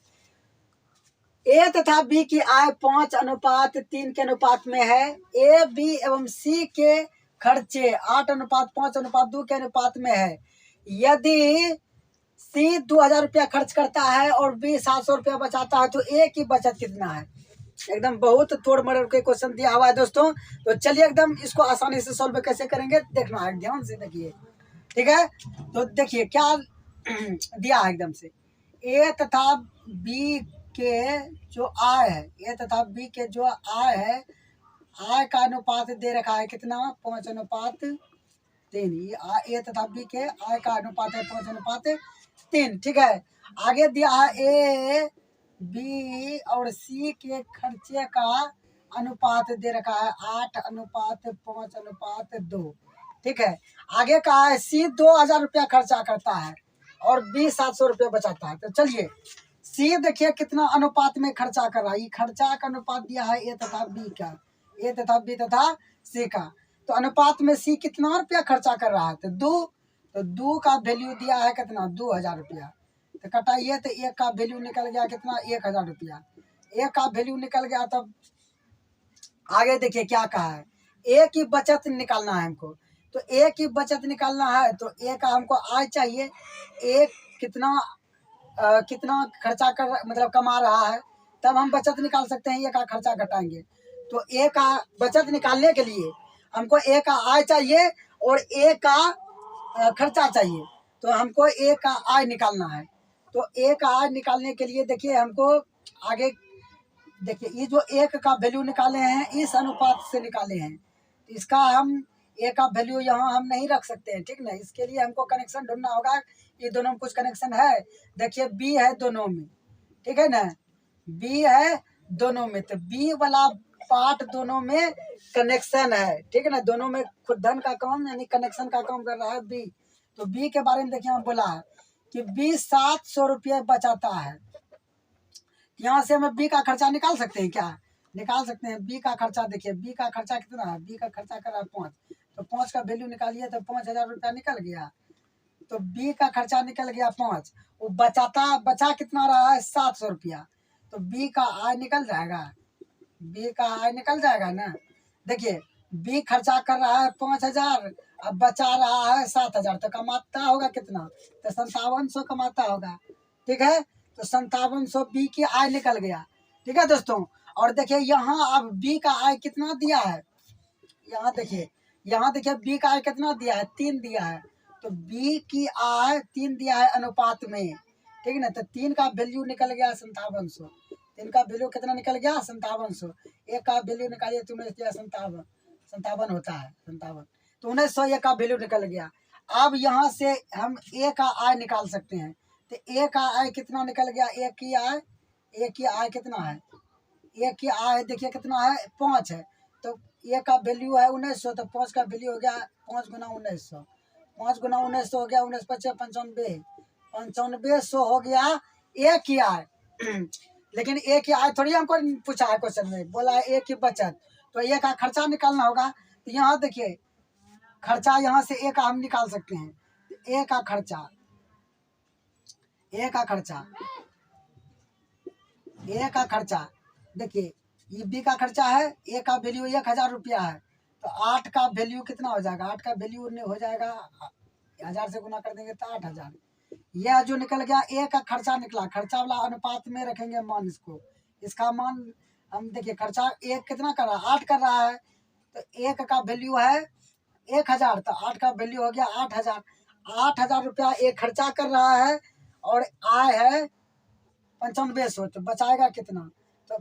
ए तथा बी की आय 5:3 के अनुपात में है। ए, बी एवं सी के खर्चे 8:5:2 के अनुपात में है। यदि सी 2,000 रुपया खर्च करता है और बी 700 रुपया बचाता है, तो ए की बचत कितना है। एकदम बहुत तोड़ मरोड़ के क्वेश्चन दिया हुआ है दोस्तों। तो चलिए एकदम इसको आसानी से सॉल्व कैसे करेंगे देखना है, ध्यान से देखिए। ठीक है, तो देखिए क्या दिया है एकदम से। ए तथा बी के जो आय है, ए तथा बी के जो आय है, आय का अनुपात दे रखा है कितना, 5:3। ये ए तथा बी के आय का अनुपात है 5:3। ठीक है, आगे दिया है ए, बी और सी के खर्चे का अनुपात दे रखा है 8:5:2। ठीक है, आगे कहा है सी 2,000 रुपया खर्चा करता है और बी 700 रुपया बचाता है। तो चलिए सी देखिए कितना अनुपात में खर्चा कर रहा है। ये खर्चा का अनुपात दिया है ए तथा बी का, ए तथा बी तथा सी का। तो अनुपात में सी कितना रुपया खर्चा कर रहा है, तो 2। तो 2 का वैल्यू दिया है कितना, 2,000 रुपया। तो कटाइए, तो एक का वैल्यू निकल गया कितना, 1,000 रुपया। एक का वैल्यू निकल गया। तब आगे देखिए क्या कहा है, ए की बचत निकालना है हमको। तो ए की बचत निकालना है, तो ए का हमको आय चाहिए। ए कितना खर्चा कर मतलब कमा रहा है, तब हम बचत निकाल सकते हैं। ए का खर्चा घटाएंगे। तो ए का बचत निकालने के लिए हमको ए का आय चाहिए और ए का खर्चा चाहिए। तो हमको ए का आय निकालना है। तो ए का आय निकालने के लिए देखिए हमको आगे देखिए, ये जो एक का वैल्यू निकाले हैं इस अनुपात से निकाले हैं। इसका हम ए का वैल्यू यहाँ हम नहीं रख सकते हैं, ठीक ना। इसके लिए हमको कनेक्शन ढूंढना होगा। ये दोनों में कुछ कनेक्शन है, देखिए बी है दोनों में, ठीक है ना, बी है दोनों में। तो बी वाला पार्ट दोनों में कनेक्शन है, ठीक है ना। दोनों में खुद धन का काम यानी कनेक्शन का काम कर रहा है बी। तो बी के बारे में देखिए हम बोला है कि बी 700 रुपये बचाता है। यहाँ से हम बी का खर्चा निकाल सकते हैं क्या, निकाल सकते हैं। बी का खर्चा देखिए, बी का खर्चा कितना है, बी का खर्चा कर रहा है 5। तो 5 का वैल्यू निकालिए, तो 5,000 रुपया निकल गया। तो बी का खर्चा निकल गया 5, वो बचा कितना रहा है 700 रुपया। तो बी का आय निकल जाएगा, बी का आय निकल जाएगा ना। देखिए बी खर्चा कर रहा है 5,000, अब बचा रहा है 7,000। तो कमाता होगा कितना, तो 5700 कमाता होगा। ठीक है, तो तो 5700 बी की आय निकल गया। ठीक है दोस्तों, और देखिए यहाँ अब बी का आय कितना दिया है, यहाँ देखिए बी का आय कितना दिया है, 3 दिया है। तो बी की आय 3 दिया है अनुपात में, ठीक है ना। तो 3 का वैल्यू निकल गया 5700। 3 का वैल्यू कितना निकल गया, 5700। एक का वैल्यू निकालिए तो 57 होता है 57। तो 1900 एक का वैल्यू निकल गया। अब यहाँ से हम ए का आय निकाल सकते हैं। तो ए का आय कितना निकल गया, ए की आय कितना है, ए की आय देखिए कितना है, 5 है। तो ए का वैल्यू है 1900, तो 5 का वैल्यू हो गया 5 गुना 1900। 5 गुना 1900 हो गया 19 पचे 95, 9500 हो गया ए की आय। लेकिन ए की आय थोड़ी हमको पूछा है क्वेश्चन में, बोला है ए की बचत। तो ए का खर्चा निकालना होगा। तो यहाँ देखिए खर्चा, यहाँ से ए का हम निकाल सकते हैं। ए का खर्चा देखिए ये बी का खर्चा है, ए का वैल्यू 1000 रुपया है। तो 8 का वैल्यू कितना हो जाएगा, 8 का वैल्यू हो जाएगा 1000 से गुना कर देंगे तो 8000। यह जो निकल गया ए का खर्चा निकला। खर्चा वाला अनुपात में रखेंगे मान, इसका मान हम देखिए खर्चा एक कितना कर रहा है, 8 कर रहा है। तो एक का वैल्यू है 1000, तो 8 का वैल्यू हो गया 8000। 8000 रुपया एक खर्चा कर रहा है और आय है 9500। तो बचाएगा कितना, तो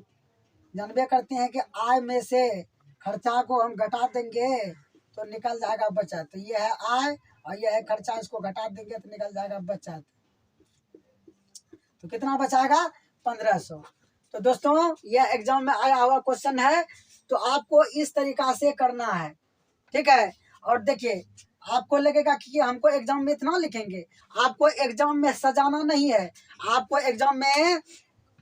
जानबे करते हैं कि आय में से खर्चा को हम घटा देंगे तो निकल जाएगा बचत। तो ये है आय और ये है खर्चा, इसको घटा देंगे तो निकल जाएगा बचत। तो कितना बचाएगा, 1500। तो दोस्तों यह एग्जाम में आया हुआ क्वेश्चन है, तो आपको इस तरीका से करना है, ठीक है। और देखिए आपको लगेगा कि हमको एग्जाम में इतना लिखेंगे, आपको एग्जाम में सजाना नहीं है। आपको एग्जाम में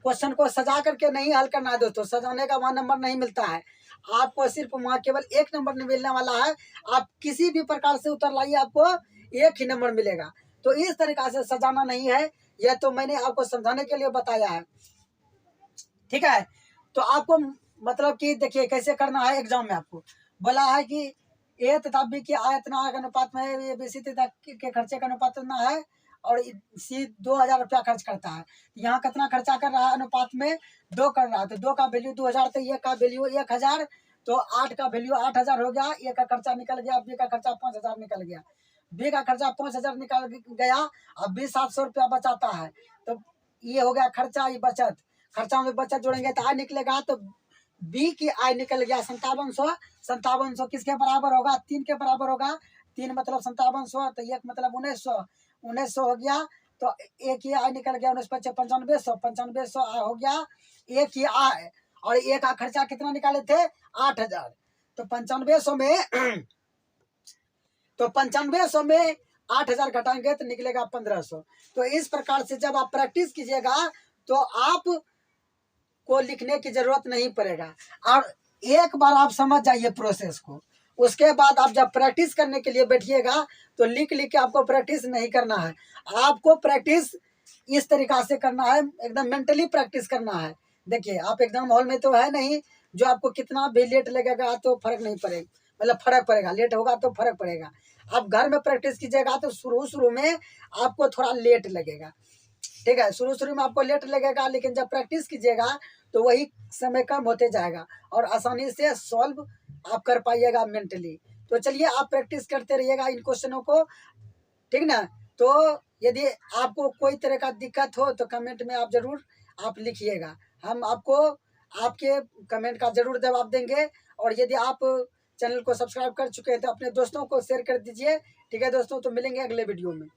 क्वेश्चन को सजा करके नहीं हल करना है दोस्तों, सजाने का वहाँ नंबर नहीं मिलता है। आपको सिर्फ वहाँ केवल 1 नंबर मिलने वाला है। आप किसी भी प्रकार से उतर लाइए, आपको 1 ही नंबर मिलेगा। तो इस तरीका से सजाना नहीं है, यह तो मैंने आपको समझाने के लिए बताया है, ठीक है। तो आपको मतलब कि देखिए कैसे करना है। एग्जाम में आपको बोला है कि ए तथा बी की आय इतना अनुपात में है, बी सी तथा के खर्चे का अनुपात इतना है और सी 2000 रुपया खर्च करता है। यहाँ कितना खर्चा कर रहा है, अनुपात में 2 कर रहा है। तो 2 का वैल्यू 2000, तो ए का वैल्यू 1000, तो 8 का वैल्यू 8000 हो गया। ए का खर्चा निकल गया, बी का खर्चा 5000 निकल गया। बी का खर्चा 5000 निकल गया, अब बी 700 रुपया बचाता है। तो ये हो गया खर्चा, ये बचत। खर्चा में बचत जोड़ेंगे तो आय निकलेगा। तो बी की आय निकल गया 5700। 5700 किसके बराबर होगा, 3 के बराबर होगा। 3 मतलब 5700, तो 1 मतलब 1900। 1900 हो गया। तो एक ही आय निकल गया 19 पचे 9500। 9500 हो गया एक ही आय, और एक का खर्चा कितना निकाले थे, 8000। तो 9500 में तो 9500 में 8000 घटाएंगे तो निकलेगा 1500। तो इस प्रकार से जब आप प्रैक्टिस कीजिएगा तो आप को लिखने की जरूरत नहीं पड़ेगा। और एक बार आप समझ जाइए प्रोसेस को, उसके बाद आप जब प्रैक्टिस करने के लिए बैठिएगा तो लिख के आपको प्रैक्टिस नहीं करना है। आपको प्रैक्टिस इस तरीका से करना है, एकदम मेंटली प्रैक्टिस करना है। देखिए आप एग्जाम हॉल में तो है नहीं, जो आपको कितना भी लेट लगेगा तो फर्क नहीं पड़ेगा, मतलब फर्क पड़ेगा, लेट होगा तो फर्क पड़ेगा। आप घर में प्रैक्टिस कीजिएगा तो शुरू में आपको थोड़ा लेट लगेगा, ठीक है। शुरू में आपको लेट लगेगा, लेकिन जब प्रैक्टिस कीजिएगा तो वही समय कम होते जाएगा और आसानी से सॉल्व आप कर पाइएगा मेंटली। तो चलिए आप प्रैक्टिस करते रहिएगा इन क्वेश्चनों को, ठीक ना। तो यदि आपको कोई तरह का दिक्कत हो तो कमेंट में आप जरूर आप लिखिएगा, हम आपको आपके कमेंट का जरूर जवाब देंगे। और यदि आप चैनल को सब्सक्राइब कर चुके हैं तो अपने दोस्तों को शेयर कर दीजिए, ठीक है दोस्तों। तो मिलेंगे अगले वीडियो में।